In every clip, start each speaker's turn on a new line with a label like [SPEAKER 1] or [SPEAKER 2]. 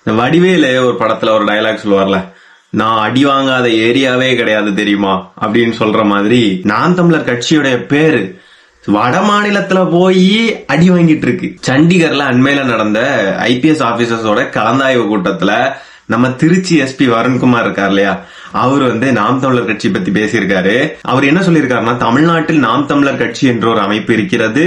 [SPEAKER 1] இந்த வடிவேலு ஒரு படத்துல ஒரு டயலாக் சொல்லுவார்ல, நான் அடி வாங்காத ஏரியாவே கிடையாது தெரியுமா அப்படின்னு சொல்ற மாதிரி நாம் தமிழர் கட்சியுடைய பேரு வட மாநிலத்துல போய் அடி வாங்கிட்டு இருக்கு. சண்டிகர்ல அண்மையில நடந்த ஐபிஎஸ் ஆபீசர்ஸோட கலந்தாய்வு கூட்டத்துல நம்ம திருச்சி எஸ்பி வருண்குமார் இருக்கார் இல்லையா, அவர் நாம் தமிழர் கட்சி பத்தி பேசியிருக்காரு. அவர் என்ன சொல்லியிருக்காருன்னா, தமிழ்நாட்டில் நாம் தமிழர் கட்சி என்ற ஒரு அமைப்பு இருக்கிறது,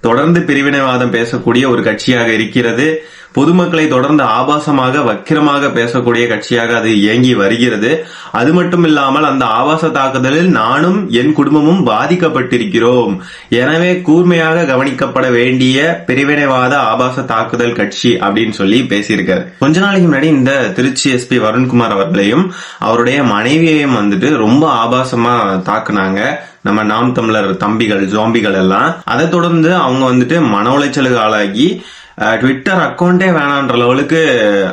[SPEAKER 1] தொடர்ந்து பிரிவினைவாதம் பேசக்கூடிய ஒரு கட்சியாக இருக்கிறது, பொதுமக்களை தொடர்ந்து ஆபாசமாக வக்கிரமாக பேசக்கூடிய கட்சியாக அது இயங்கி வருகிறது. அது மட்டும் இல்லாமல் அந்த ஆபாச தாக்குதலில் நானும் என் குடும்பமும் பாதிக்கப்பட்டிருக்கிறோம். எனவே கூர்மையாக கவனிக்கப்பட வேண்டிய பிரிவினைவாத ஆபாச தாக்குதல் கட்சி அப்படின்னு சொல்லி பேசியிருக்காரு. கொஞ்ச நாளைக்கு முன்னாடி இந்த திருச்சி எஸ்பி வருண்குமார் அவர்களையும் அவருடைய மனைவியையும் ரொம்ப ஆபாசமா தாக்குனாங்க நம்ம நாம் தமிழர் தம்பிகள் ஜோம்பிகள் எல்லாம். அதை தொடர்ந்து அவங்க மன உளைச்சலுக்கு ஆளாகி ட்விட்டர் அக்கௌண்டே வேணான்ற லெவலுக்கு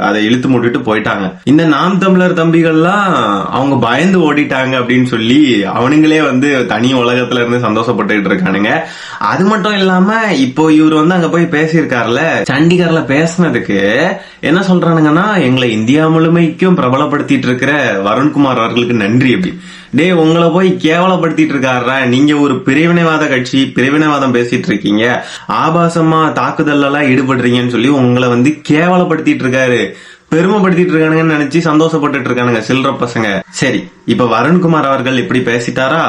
[SPEAKER 1] அதை இழுத்து மூட்டிட்டு போயிட்டாங்க. இந்த நாம் தமிழர் தம்பிகள்லாம் அவங்க பயந்து ஓடிட்டாங்க அப்படின்னு சொல்லி அவனுங்களே தனி உலகத்துல இருந்து சந்தோஷப்பட்டு இருக்கானுங்க. அது மட்டும் இல்லாம இப்போ இவர் அங்க போய் பேசியிருக்காருல, சண்டிகர்ல பேசினதுக்கு என்ன சொல்றானுங்கன்னா, எங்களை இந்தியா முழுமைக்கும் பிரபலப்படுத்திட்டு இருக்கிற வருண்குமார் அவர்களுக்கு நன்றி. அப்படி டே, உங்களை போய் கேவலப்படுத்திட்டு இருக்காரு. நீங்க ஒரு பிரிவினைவாத கட்சி, பிரிவினைவாதம் பேசிட்டு இருக்கீங்க, ஆபாசமா தாக்குதல் எல்லாம் ஈடுபடுறீங்கன்னு சொல்லி உங்களை கேவலப்படுத்திட்டு இருக்காரு, பெருமைப்படுத்திட்டு இருக்கானுங்கன்னு நினைச்சு சந்தோஷப்பட்டு இருக்கானுங்க சில்லற பசங்க. சரி, இப்ப வருண்குமார் அவர்கள் இப்படி பேசிட்டாரா,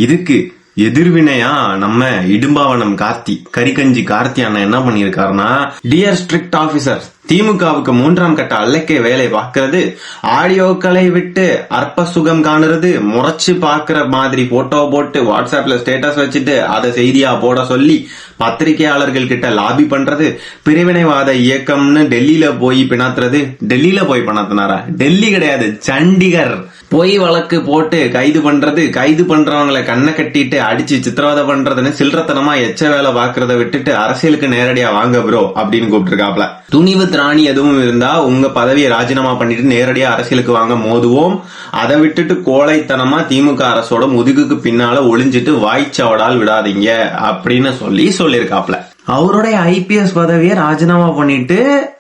[SPEAKER 1] இதுக்கு எதிர்வினையா நம்ம இடும்பாவனம் கார்த்தி, கரிகஞ்சி கார்த்தி அண்ணன் என்ன பண்ணிருக்காருன்னா, டியர் ஸ்ட்ரிக்ட் ஆபீசர், திமுகவுக்கு 3ஆம் கட்ட அல்லக்கே வேலை பார்க்கிறது, ஆடியோக்களை விட்டு அற்ப சுகம் காணுறது, முறைச்சு பாக்குற மாதிரி போட்டோ போட்டு வாட்ஸ்அப்ல ஸ்டேட்டஸ் வச்சுட்டு அதை செய்தியா போட சொல்லி பத்திரிகையாளர்கள் கிட்ட லாபி பண்றது, பிரிவினைவாத இயக்கம்னு டெல்லியில போய் பிணாத்துறது. டெல்லியில போய் பிணாத்தினாரா? டெல்லி கிடையாது, சண்டிகர். பொய் வழக்கு போட்டு கைது பண்றது, கைது பண்றவங்களை கண்ணை கட்டிட்டு அடிச்சு சித்திரவதை பண்றதுன்னு சில்லறத்தனமா எச்ச வேலை பாக்குறத விட்டுட்டு அரசியலுக்கு நேரடியா வாங்க ப்ரோ அப்படின்னு கூப்பிட்டுருக்காப்ல. துணிவு திராணி எதுவும் இருந்தா உங்க பதவியை ராஜினாமா பண்ணிட்டு நேரடியா அரசியலுக்கு வாங்க, மோதுவோம். அதை விட்டுட்டு கோழைத்தனமா திமுக அரசோட முதுகுக்கு பின்னால ஒளிஞ்சிட்டு வாய்ச்சவடால் விடாதீங்க அப்படின்னு சொல்லியிருக்காப்ல. அவருடைய ஐபிஎஸ் பதவியை ராஜினாமா பண்ணிட்டு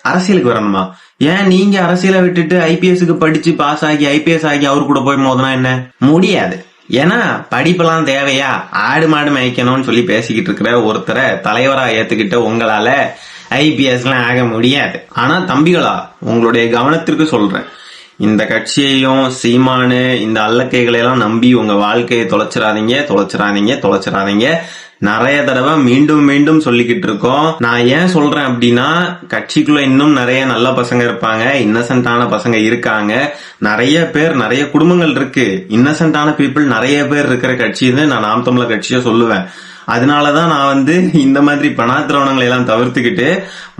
[SPEAKER 1] அரசியலுக்கு வரணுமா? ஏன் நீங்க அரசியலை விட்டுட்டு ஐபிஎஸ்க்கு படிச்சு பாஸ் ஆகி ஐபிஎஸ் ஆகி அவரு கூட போய் மோதனா என்ன? முடியாது. ஏன்னா படிப்பெல்லாம் தேவையா? ஆடு மாடு மேய்க்கணும்னு சொல்லி பேசிக்கிட்டு இருக்கிற ஒருத்தரை தலைவரா ஏத்துக்கிட்ட உங்களால ஐபிஎஸ் எல்லாம் ஆக முடியாது. ஆனா தம்பிகளா, உங்களுடைய கவனத்திற்கு சொல்றேன், இந்த கட்சியையும் சீமானு இந்த அல்லக்கைகளை எல்லாம் நம்பி உங்க வாழ்க்கையை தொலைச்சிடாதீங்க. நிறைய தடவை மீண்டும் மீண்டும் சொல்லிக்கிட்டு இருக்கோம். நான் ஏன் சொல்றேன் அப்படின்னா, கட்சிக்குள்ள இன்னும் நிறைய நல்ல பசங்க இருப்பாங்க, இன்னசென்டான பசங்க இருக்காங்க, நிறைய பேர், நிறைய குடும்பங்கள் இருக்கு, இன்னசென்டான பீப்புள் நிறைய பேர் இருக்கிற கட்சின்னு நான் நாம் தமிழர் கட்சியை சொல்லுவேன். அதனாலதான் நான் இந்த மாதிரி பணாத்திரவணங்களை எல்லாம் தவிர்த்துக்கிட்டு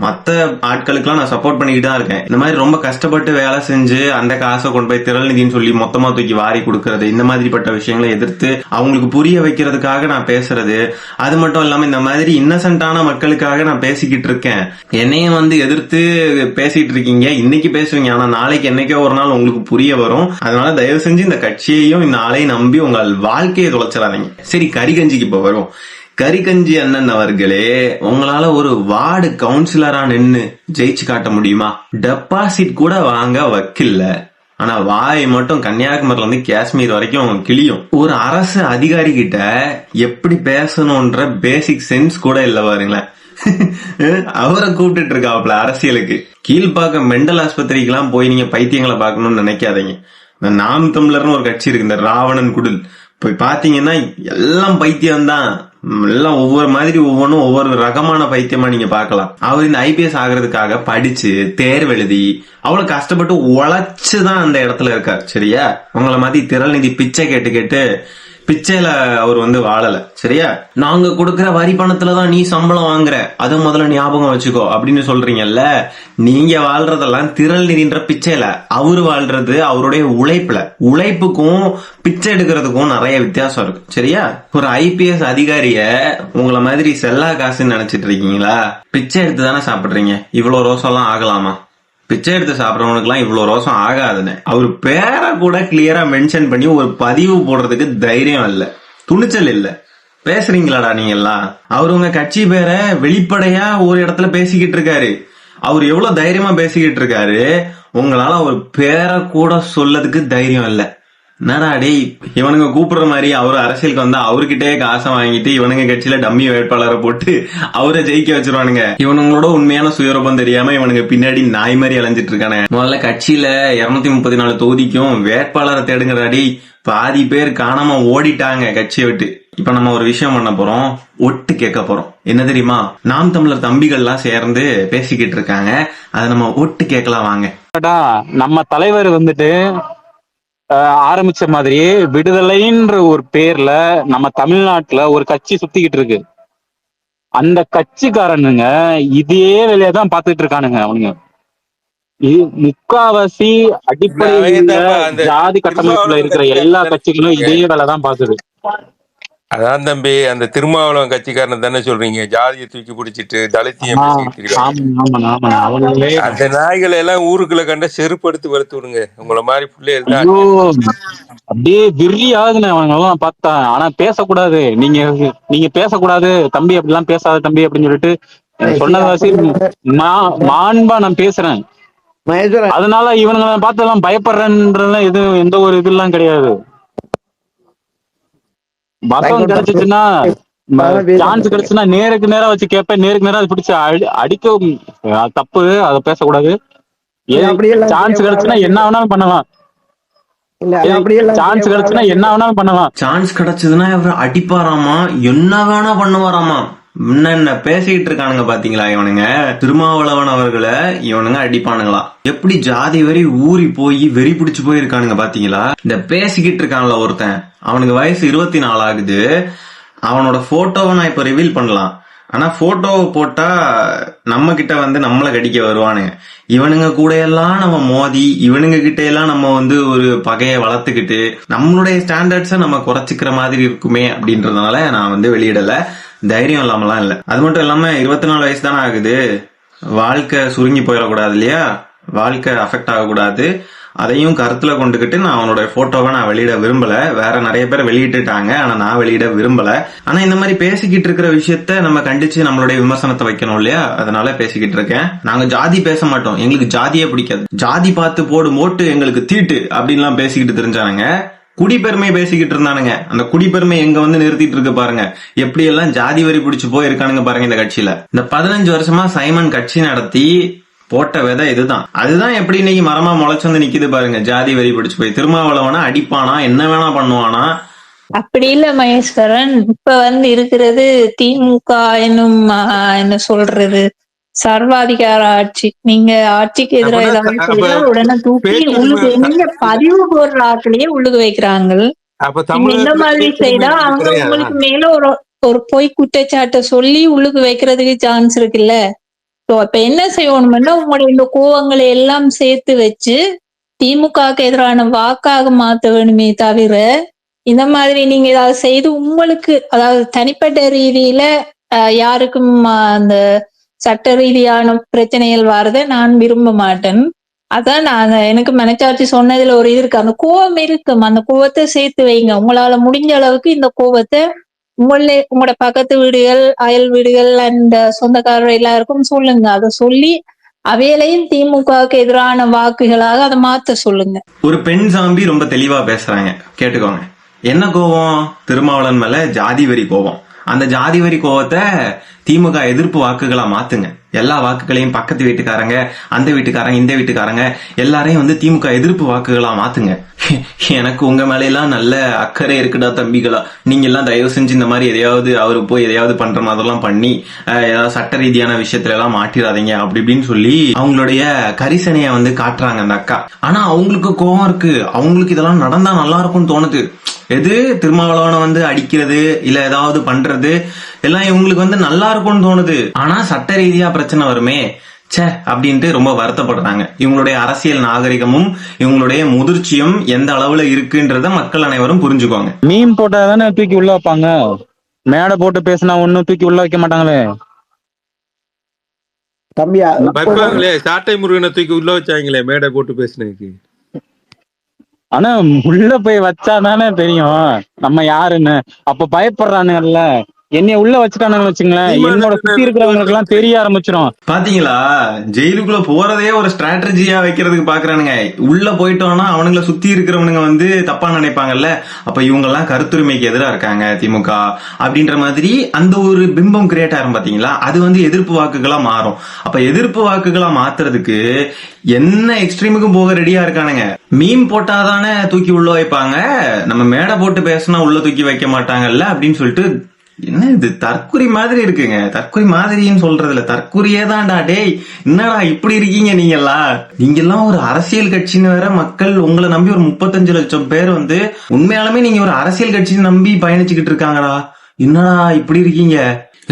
[SPEAKER 1] மத்த ஆட்களுக்கெல்லாம் நான் சப்போர்ட் பண்ணிக்கிட்டு தான் இருக்கேன். இந்த மாதிரி ரொம்ப கஷ்டப்பட்டு வேலை செஞ்சு அந்த காசை கொண்டு போய் திரள் நிதின்னு சொல்லி மொத்தமா தூக்கி வாரி கொடுக்கறது, இந்த மாதிரிப்பட்ட விஷயங்களை எதிர்த்து அவங்களுக்கு புரிய வைக்கிறதுக்காக நான் பேசுறது. அது மட்டும் இல்லாம இந்த மாதிரி இன்னசென்டான மக்களுக்காக நான் பேசிக்கிட்டு இருக்கேன். என்னையும் எதிர்த்து பேசிட்டு இருக்கீங்க, இன்னைக்கு பேசுவீங்க, ஆனா நாளைக்கு என்னைக்கோ ஒரு நாள் உங்களுக்கு புரிய வரும். அதனால தயவு செஞ்சு இந்த கட்சியையும் இந்த ஆளையும் நம்பி உங்கள் வாழ்க்கையை தொலைச்சிடாதீங்க. சரி, கரிகஞ்சிக்கு இப்ப வரும். கரிகஞ்சி அண்ணன் அவர்களே, உங்களால ஒரு வார்டு கவுன்சிலரா நின்னு ஜெயிச்சு காட்ட முடியுமா? டெபாசிட் கூட வாங்க வக்கில்ல, ஆனா வாய் மட்டும் கன்னியாகுமரில இருந்து காஷ்மீர் வரைக்கும் கிளியும். ஒரு அரசு அதிகாரி கிட்ட எப்படி பேசணும்ன்ற பேசிக் சென்ஸ் கூட இல்ல பாருங்களேன். அவரை கூப்பிட்டு இருக்காப்ல அரசியலுக்கு. கீழ்பாக்கம் மெண்டல் ஆஸ்பத்திரிக்கு எல்லாம் போய் நீங்க பைத்தியங்களை பார்க்கணும்னு நினைக்காதீங்க. இந்த நாம் தமிழர்னு ஒரு கட்சி இருக்கு, இந்த ராவணன் குடில், போய் பாத்தீங்கன்னா எல்லாம் பைத்தியம் தான். எல்லாம் ஒவ்வொரு மாதிரி ஒவ்வொன்றும் ஒவ்வொரு ரகமான பைத்தியமா நீங்க பாக்கலாம். அவர் இந்த ஐபிஎஸ் ஆகிறதுக்காக படிச்சு தேர்வு எழுதி அவ்வளவு கஷ்டப்பட்டு உழைச்சுதான் அந்த இடத்துல இருக்கார். சரியா? உங்களை மாதிரி திரள் நிதி பிச்சை கேட்டு பிச்சையில அவர் வாழல. சரியா? நாங்க கொடுக்கற வரி பணத்துலதான் நீ சம்பளம் வாங்குற, அதை முதல்ல ஞாபகம் வச்சுக்கோ அப்படின்னு சொல்றீங்கல்ல. நீங்க வாழ்றதெல்லாம் திரள் நிதின்ற பிச்சையில, அவரு வாழ்றது அவருடைய உழைப்புல. உழைப்புக்கும் பிச்சை எடுக்கிறதுக்கும் நிறைய வித்தியாசம் இருக்கு. சரியா? ஒரு ஐபிஎஸ் அதிகாரிய உங்களை மாதிரி செல்லா காசுன்னு நினைச்சிட்டு இருக்கீங்களா? பிச்சை எடுத்து தானே சாப்பிடுறீங்க. இவ்வளவு ரோசம் எல்லாம் ஆகலாமா? பிச்சை எடுத்து சாப்பிடறவனுக்கு எல்லாம் இவ்வளவு ரோசம் ஆகாதுன்னு அவரு பேரை கூட கிளியரா மென்ஷன் பண்ணி ஒரு பதிவு போடுறதுக்கு தைரியம் இல்ல, துணிச்சல் இல்ல. பேசுறீங்களாடா நீங்க எல்லாம்? அவரு உங்க கட்சி பேரை வெளிப்படையா ஒரு இடத்துல பேசிக்கிட்டு இருக்காரு. அவர் எவ்வளவு தைரியமா பேசிக்கிட்டு இருக்காரு, உங்களால அவர் பேரை கூட சொல்லதுக்கு தைரியம் இல்ல. என்னடா டேய், இவனுங்க கூப்பிடுற மாதிரி அவரு அரசியலுக்கு வந்தா அவர்கிட்டயே காசை வாங்கிட்டு இவனுங்க கட்சியில டம்மி வேட்பாளரை போட்டு அவரை ஜெயிக்க வச்சிருவானுங்க. இவனுங்களோட உண்மையான சுயரூபம் தெரியாம இவனுங்க பின்னாடி நாய் மாதிரி அலைஞ்சிட்டு இருக்கானே. முதல்ல கட்சியில 234 தொகுதிக்கும் வேட்பாளரை தேடுங்கடாடி. பாதி பேர் காணாம ஓடிட்டாங்க கட்சியை விட்டு. இப்ப நம்ம ஒரு விஷயம் பண்ண போறோம், ஒட்டு கேட்க போறோம். என்ன தெரியுமா, நாம் தமிழர் தம்பிகள்லாம் சேர்ந்து பேசிக்கிட்டு இருக்காங்க, அதை நம்ம ஒட்டு கேட்கலாம் வாங்க.
[SPEAKER 2] நம்ம தலைவர் வந்துட்டு ஆரம்பிச்ச மாதிரி விடுதலைன்ற ஒரு பேர்ல நம்ம தமிழ்நாட்டுல ஒரு கட்சி சுத்திக்கிட்டு இருக்கு. அந்த கட்சிக்காரனுங்க இதே வேலையதான் பாத்துட்டு இருக்கானுங்க. அவனுங்க முக்காவாசி அடிப்படையில் ஜாதி கட்டமைப்புல இருக்கிற எல்லா கட்சிகளும் இதே வேலைதான் பாக்குது.
[SPEAKER 3] அதான் தம்பி, அந்த திருமாவளவன் கட்சிக்காரன் தானே சொல்றீங்க, ஜாதியை தூக்கி பிடிச்சிட்டு தலித்தியம் அந்த நாய்களை எல்லாம் ஊருக்குள்ள கண்ட செருப்படுத்து வளர்த்து விடுங்க. உங்களை மாதிரி பிள்ளைகள் தான்
[SPEAKER 2] அப்படியே வெறி ஆகுதுன்னு அவங்க எல்லாம் பார்த்தா. ஆனா பேசக்கூடாது, நீங்க பேசக்கூடாது தம்பி, அப்படிலாம் பேசாத தம்பி அப்படின்னு சொல்லிட்டு சொன்னதாசி மாண்பா நான் பேசுறேன். அதனால இவனுங்களை பார்த்து எல்லாம் பயப்படுறேன்றதுலாம் எந்த ஒரு இதெல்லாம் கிடையாது. வசம் கிடைச்சிச்சுன்னா, சான்ஸ் கிடைச்சுன்னா நேருக்கு நேரா வச்சு கேட்பேன், நேருக்கு நேரா பிடிச்சு அடிக்க தப்பு, அதை பேசக்கூடாது. சான்ஸ் கிடைச்சுன்னா என்ன வேணாலும் பண்ணலாம். சான்ஸ் கிடைச்சுன்னா என்ன வேணாலும் பண்ணலாம்.
[SPEAKER 1] சான்ஸ் கிடைச்சதுன்னா இவர் அடிப்பாராமா, என்ன வேணா பண்ணுவாராமா. என்ன பேசிட்டு இருக்கானுங்க பாத்தீங்களா இவனுங்க. திருமாவளவன் அவர்களை இவனுங்க அடிப்பானுங்களா. எப்படி ஜாதி வரி ஊறி போய் வெறி பிடிச்சு போயிருக்கானுங்க பாத்தீங்களா. இந்த பேசிக்கிட்டு இருக்கான்ல ஒருத்தன், அவனுக்கு வயசு 24 ஆகுது. அவனோட போட்டோவை நான் இப்ப ரிவீல் பண்ணலாம். ஆனா போட்டோவை போட்டா நம்ம கிட்ட வந்து நம்மளை கடிக்க வருவானுங்க. இவனுங்க கூட எல்லாம் நம்ம மோதி, இவனுங்க கிட்ட எல்லாம் நம்ம வந்து ஒரு பகையை வளர்த்துக்கிட்டு நம்மளுடைய ஸ்டாண்டர்ட்ஸை நம்ம குறைச்சிக்கிற மாதிரி இருக்குமே அப்படின்றதுனால நான் வந்து வெளியிடல. தைரியம் இல்லாமலாம் இல்ல. அது மட்டும் இல்லாம 24 வயசு தானே ஆகுது. வாழ்க்கை சுருங்கி போயிடக்கூடாது இல்லையா, வாழ்க்கை அஃபெக்ட் ஆகக்கூடாது. அதையும் கருத்துல கொண்டுகிட்டு நான் அவனோட போட்டோவை நான் வெளியிட விரும்பல. வேற நிறைய பேர் வெளியிட்டுட்டாங்க, ஆனா நான் வெளியிட விரும்பல. ஆனா இந்த மாதிரி பேசிக்கிட்டு இருக்கிற விஷயத்த நம்ம கண்டிச்சு நம்மளுடைய விமர்சனத்தை வைக்கணும் இல்லையா, அதனால பேசிக்கிட்டு இருக்கேன். நாங்க ஜாதி பேச மாட்டோம், எங்களுக்கு ஜாதியே பிடிக்காது. ஜாதி பார்த்து போடும் ஓட்டு எங்களுக்கு தீட்டு அப்படின்லாம் பேசிக்கிட்டு தெரிஞ்சானுங்க. குடிப்பெருமை பேசிக்கிட்டு இருந்தானுங்க. அந்த குடிப்பெருமை எங்க வந்து நிறுத்திட்டு இருக்கு பாருங்க. எப்படி எல்லாம் ஜாதி வரி பிடிச்சு போயிருக்கானுங்க பாருங்க இந்த கட்சியில. இந்த 15 வருஷமா சைமன் கட்சி நடத்தி போட்ட விதை இதுதான். அதுதான் எப்படி இன்னைக்கு மரமா முளைச்சு வந்து நிக்குது பாருங்க. ஜாதி வரி பிடிச்சு போய் திருமாவளவனா அடிப்பானா, என்ன வேணா பண்ணுவானா.
[SPEAKER 4] அப்படி இல்ல மகேஸ்வரன், இப்ப வந்து இருக்கிறது திமுக என்னும் என்ன சொல்றது, சர்வாதிகார ஆட்சி. நீங்க ஆட்சிக்கு எதிராக ஏதாவது உடனே தூக்கி உள்ளுக்கு, நீங்க பதிவு போடுற ஆட்களையே உள்ளுக்கு வைக்கிறாங்க. இந்த மாதிரி செய்தா அவங்க உங்களுக்கு மேல ஒரு பொய் குற்றச்சாட்டை சொல்லி உள்ளுக்கு வைக்கிறதுக்கு சான்ஸ் இருக்குல்ல. இப்ப என்ன செய்யணும்னா, உங்களுடைய இந்த கோவங்களை எல்லாம் சேர்த்து வச்சு திமுகவுக்கு எதிரான வாக்காக மாத்த வேணுமே தவிர, இந்த மாதிரி நீங்க ஏதாவது செய்து உங்களுக்கு, அதாவது தனிப்பட்ட ரீதியில யாருக்கும் அந்த சட்ட ரீதியான பிரச்சனைகள் வரத நான் விரும்ப மாட்டேன். அதான் நான் எனக்கு மனச்சாட்சி சொன்னதுல ஒரு இது இருக்கு. அந்த கோவம் இருக்கும், அந்த கோவத்தை சேர்த்து வைங்க. உங்களால முடிஞ்ச அளவுக்கு இந்த கோவத்தை உங்களோட பக்கத்து வீடுகள், அயல் வீடுகள் அண்ட் சொந்தக்காரர் எல்லாருக்கும் சொல்லுங்க. அதை சொல்லி அவையிலையும் திமுகவுக்கு எதிரான வாக்குகளாக அதை மாத்த சொல்லுங்க.
[SPEAKER 1] ஒரு பெண் சாம்பி ரொம்ப தெளிவா பேசுறாங்க, கேட்டுக்கோங்க. என்ன கோவம்? திருமாவளவன் மேல ஜாதி வரி கோவம். அந்த ஜாதி வரி கோவத்தை திமுக எதிர்ப்பு வாக்குகளா மாத்துங்க. எல்லா வாக்குகளையும் பக்கத்து வீட்டுக்காரங்க, அந்த வீட்டுக்காரங்க, இந்த வீட்டுக்காரங்க எல்லாரையும் வந்து திமுக எதிர்ப்பு வாக்குகளா மாத்துங்க. எனக்கு உங்க மேல எல்லாம் நல்ல அக்கறை இருக்குடா தம்பிகளா. நீங்க எல்லாம் தயவு செஞ்சு இந்த மாதிரி எதையாவது அவரு போய் எதையாவது பண்ற மாதிரிலாம் பண்ணி ஏதாவது சட்ட ரீதியான விஷயத்துல எல்லாம் மாட்டிடாதீங்க அப்படி இப்படின்னு சொல்லி அவங்களுடைய கரிசனைய வந்து காட்டுறாங்க அந்த அக்கா. ஆனா அவங்களுக்கு கோவம் இருக்கு. அவங்களுக்கு இதெல்லாம் நடந்தா நல்லா இருக்கும்னு தோணுது. எது திருமாவளவனை வந்து அடிக்கிறது இல்ல ஏதாவது பண்றது எல்லாம் இவங்களுக்கு வந்து நல்லா இருக்கும்னு தோணுது. ஆனா சட்ட ரீதியா பிரச்சனை வருமே சே அப்படின்ட்டு ரொம்ப வருத்தப்படுறாங்க. இவங்களுடைய அரசியல் நாகரிகமும் இவங்களுடைய முதிர்ச்சியும் எந்த அளவுல இருக்குன்றத மக்கள் அனைவரும் புரிஞ்சுக்குவாங்க.
[SPEAKER 2] மீன் போட்டா தானே தூக்கி உள்ள வைப்பாங்க, மேடை போட்டு பேசினா ஒன்னும் தூக்கி உள்ள வைக்க மாட்டாங்களே
[SPEAKER 3] தம்பியா. வைப்பாங்களே, சாட்டை முருகனை தூக்கி உள்ள வச்சாங்களே மேடை போட்டு பேசினதுக்கு.
[SPEAKER 2] ஆனா உள்ள போய் வச்சா தானே தெரியும் நம்ம யாருன்னு. அப்ப பயப்படுறானுங்கல்ல. என்னைய உள்ள வச்சுட்டானுன்னு வச்சுங்களேன், என்னோட சுத்தி இருக்கிறவங்களுக்கு எல்லாம் தெரிய ஆரம்பிச்சிடும்.
[SPEAKER 1] பாத்தீங்களா, ஜெயிலுக்குள்ள போறதே ஒரு ஸ்ட்ராட்டஜியா வைக்கிறதுக்கு பாக்குறானுங்க. உள்ள போயிட்டோம்னா அவனுங்களை சுத்தி இருக்கிறவனுங்க வந்து தப்பா நினைப்பாங்கல்ல, அப்ப இவங்க எல்லாம் கருத்துரிமைக்கு எதிரா இருக்காங்க திமுக அப்படின்ற மாதிரி அந்த ஒரு பிம்பம் கிரியேட் ஆகும் பாத்தீங்களா. அது வந்து எதிர்ப்பு வாக்குகளா மாறும். அப்ப எதிர்ப்பு வாக்குகளா மாத்துறதுக்கு என்ன எக்ஸ்ட்ரீமுக்கும் போக ரெடியா இருக்கானுங்க. மீம் போட்டாதானே தூக்கி உள்ள வைப்பாங்க, நம்ம மேடை போட்டு பேசினா உள்ள தூக்கி வைக்க மாட்டாங்கல்ல அப்படின்னு சொல்லிட்டு. என்ன இது தற்குறி மாதிரி இருக்குங்க. தற்குறி மாதிரின்னு சொல்றதுல தற்குறியே தான்டா. டேய் என்னடா இப்படி இருக்கீங்க நீங்கெல்லாம் ஒரு அரசியல் கட்சின்னு வேற, மக்கள் உங்களை நம்பி ஒரு 35 லட்சம் பேர் வந்து உண்மையாலுமே நீங்க ஒரு அரசியல் கட்சின்னு நம்பி பயணிச்சுக்கிட்டு இருக்காங்கடா. என்னடா இப்படி இருக்கீங்க.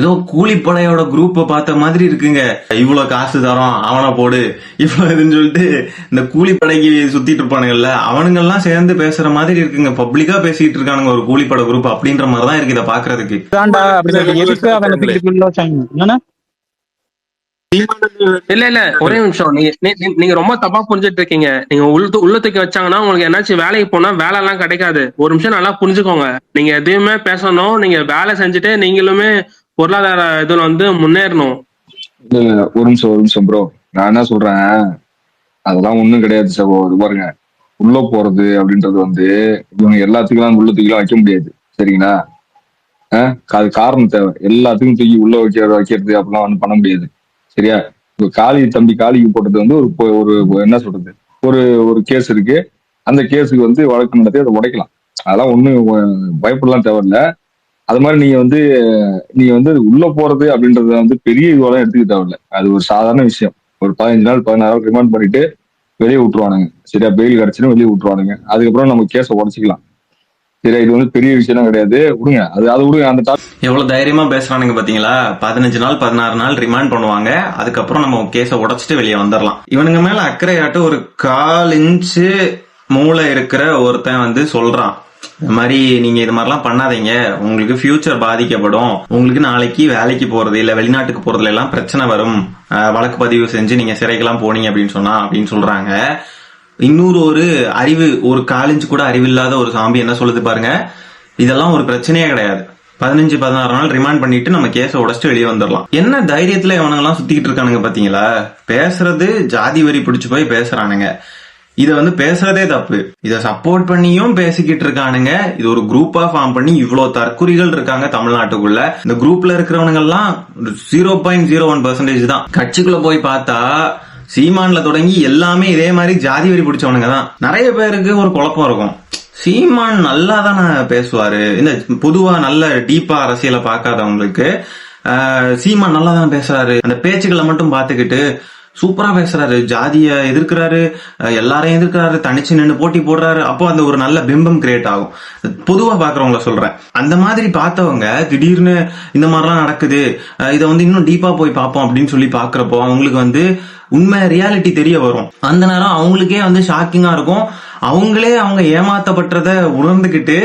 [SPEAKER 1] ஏதோ கூலிப்படையோட குரூப்ப பார்த்த மாதிரி இருக்குங்க. இவ்வளவு காசு தரோம் அவனை போடு இவ்வளவு இதுன்னு சொல்லிட்டு இந்த கூலிப்படைக்கு சுத்திட்டு இருப்பானுங்கல்ல, அவனுங்க எல்லாம் சேர்ந்து பேசுற மாதிரி இருக்குங்க. பப்ளிக்கா பேசிட்டு இருக்கானுங்க ஒரு கூலிப்படை குரூப் அப்படின்ற மாதிரிதான் இருக்கு இதை பாக்குறதுக்கு.
[SPEAKER 2] எதுக்கு அவனை தூக்கி உள்ள வச்சாங்க? என்னன்னா
[SPEAKER 5] இல்ல ஒரே நிமிஷம், நீங்க ரொம்ப தப்பா புரிஞ்சுட்டு இருக்கீங்க. நீங்க உள்ள தூக்கி வச்சாங்கன்னா உங்களுக்கு என்னாச்சும் வேலைக்கு போனா வேலை எல்லாம் கிடைக்காது. ஒரு நிமிஷம் நல்லா புரிஞ்சுக்கோங்க. நீங்க எதுவுமே பேசணும், நீங்க வேலை செஞ்சுட்டு நீங்களுமே பொருளாதார இதுல வந்து முன்னேறணும்.
[SPEAKER 6] ஒரு நிமிஷம் ப்ரோ, நான் என்ன சொல்றேன், அதெல்லாம் ஒண்ணும் கிடையாது சகோ. இது பாருங்க, உள்ள போறது அப்படின்றது வந்து இவங்க எல்லாத்துக்கும் உள்ள தூக்கிலாம் வைக்க முடியாது, சரிங்களா? அது காரணம் தேவை. எல்லாத்துக்கும் தூக்கி உள்ள வைக்கிறது அப்படிலாம் வந்து பண்ண முடியாது, சரியா? இப்போ காளிக்கு போட்டது வந்து ஒரு என்ன சொல்றது, ஒரு கேஸ் இருக்கு. அந்த கேஸுக்கு வந்து வழக்கு நடத்தி அதை உடைக்கலாம். அதெல்லாம் ஒண்ணும் பயப்படலாம் தேவையில்ல. அது மாதிரி நீங்க வந்து உள்ள போறது அப்படின்றத வந்து பெரிய இதுவெல்லாம் எடுத்துக்க தேவையில்ல. அது ஒரு சாதாரண விஷயம். ஒரு 15 நாள் 16 நாள் ரிமாண்ட் பண்ணிட்டு வெளியே விட்டுருவானுங்க, சரியா? பெயில் கிடைச்சுன்னு வெளியே விட்டுருவானுங்க. அதுக்கப்புறம் நம்ம கேஸை உடச்சிக்கலாம், சரியா? இது வந்து பெரிய விஷயம் கிடையாது, விடுங்க. அது விடுங்க. அந்த
[SPEAKER 1] எவ்வளவு தைரியமா பேசுறானுங்க பாத்தீங்களா. 15 நாள் 16 நாள் ரிமாண்ட் பண்ணுவாங்க, அதுக்கப்புறம் நம்ம கேஸை உடைச்சிட்டு வெளியே வந்துடலாம். இவனுங்க மேல அக்கறையாட்டு ஒரு 1/4 இன்ச்சு மூளை இருக்கிற ஒருத்தன் வந்து சொல்றான், இந்த மாதிரி நீங்க இது மாதிரிலாம் பண்ணாதீங்க, உங்களுக்கு ஃபியூச்சர் பாதிக்கப்படும், உங்களுக்கு நாளைக்கு வேலைக்கு போறது இல்ல வெளிநாட்டுக்கு போறதுல எல்லாம் பிரச்சனை வரும், வழக்கு பதிவு செஞ்சு நீங்க சிறைக்கெல்லாம் போனீங்க அப்படின்னு சொல்றாங்க. இன்னொரு ஒரு 1/4 இன்ச்சு கூட அறிவில்லாத ஒரு சாம்பி என்ன சொல்லுது பாருங்க, இதெல்லாம் ஒரு பிரச்சனையே கிடையாது, 15-16 நாள் ரிமாண்ட் பண்ணிட்டு நம்ம கேஸை உடைச்சிட்டு வெளியே வந்துடலாம். என்ன தைரியத்துல இவனுங்கெல்லாம் சுத்திக்கிட்டு இருக்கானுங்க பாத்தீங்களா. பேசுறது ஜாதி வரி பிடிச்சு போய் பேசுறானுங்க. இத வந்து பேசுறதே தப்பு, இத சப்போர்ட் பண்ணியும் பேசிக்கிட்டு இருக்கானுங்க. இது ஒரு குரூப்பா ஃபார்ம் பண்ணி இவ்வளவு தற்குறிகள் இருக்காங்க தமிழ்நாட்டுக்குள்ள. இந்த குரூப்ல இருக்கிறவனுங்க எல்லாம் 0.01% தான். கட்சிக்குள்ள போய் பார்த்தா சீமான்ல தொடங்கி எல்லாமே இதே மாதிரி ஜாதி வரி பிடிச்சவனுங்க தான். நிறைய பேருக்கு ஒரு குழப்பம் இருக்கும், சீமான் நல்லா தானே பேசுவாரு, இந்த பொதுவா நல்ல டீப்பா அரசியலை பார்க்காதவங்களுக்கு சீமான் நல்லா தான் பேசுறாரு, அந்த பேச்சுக்களை மட்டும் பார்த்துக்கிட்டு சூப்பரா பேசுறாரு, ஜாதிய எதிர்க்கிறாரு, எல்லாரையும் எதிர்க்கிறாரு, தனிச்சு நின்று போட்டி போடுறாரு, அப்போ அந்த ஒரு நல்ல பிம்பம் கிரியேட் ஆகும். பொதுவா பாக்குறவங்கள சொல்றேன். அந்த மாதிரி பார்த்தவங்க திடீர்னு இந்த மாதிரிலாம் நடக்குது, இதை வந்து இன்னும் டீப்பா போய் பார்ப்போம் அப்படின்னு சொல்லி பாக்குறப்போ அவங்களுக்கு வந்து உண்மை ரியாலிட்டி தெரிய வரும். அந்த நேரம் அவங்களுக்கே வந்து ஷாக்கிங்கா இருக்கும். அவங்க ஏமாத்தப்பட்டதை உணர்ந்துகிட்டு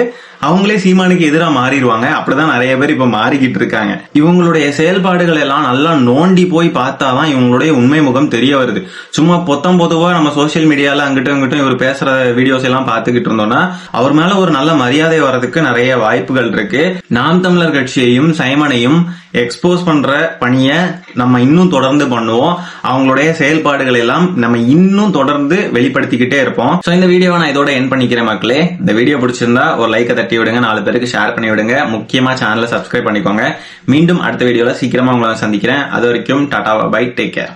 [SPEAKER 1] அவங்களே சீமானுக்கு எதிராக மாறிடுவாங்க. அப்படிதான் நிறைய பேர் இப்ப மாறிக்கிட்டு இருக்காங்க. இவங்களுடைய செயல்பாடுகள் எல்லாம் நல்லா நோண்டி போய் பார்த்தாதான் இவங்களுடைய உண்மை முகம் தெரிய வருது. சும்மா பொதுவா நம்ம சோசியல் மீடியால அங்கிட்டும் இவர் பேசுற வீடியோஸ் எல்லாம் பார்த்துக்கிட்டு இருந்தோம்னா அவர் மேல ஒரு நல்ல மரியாதை வர்றதுக்கு நிறைய வாய்ப்புகள் இருக்கு. நாம் தமிழர் கட்சியையும் சைமனையும் எக்ஸ்போஸ் பண்ற பணியை நம்ம இன்னும் தொடர்ந்து பண்ணுவோம். அவங்களுடைய செயல்பாடுகள் எல்லாம் நம்ம இன்னும் தொடர்ந்து வெளிப்படுத்திக்கிட்டே இருப்போம். சோ இந்த வீடியோவை நான் இதோட எண்ட் பண்ணிக்கிறேன் மக்களே. இந்த வீடியோ பிடிச்சிருந்தா ஒரு லைக்கை தட்டி விடுங்க, 4 பேருக்கு ஷேர் பண்ணி விடுங்க, முக்கியமா சேனலை சப்ஸ்கிரைப் பண்ணிக்கோங்க. மீண்டும் அடுத்த வீடியோல சீக்கிரமா உங்களை சந்திக்கிறேன். அது வரைக்கும் டாடா பை, டேக் கேர்.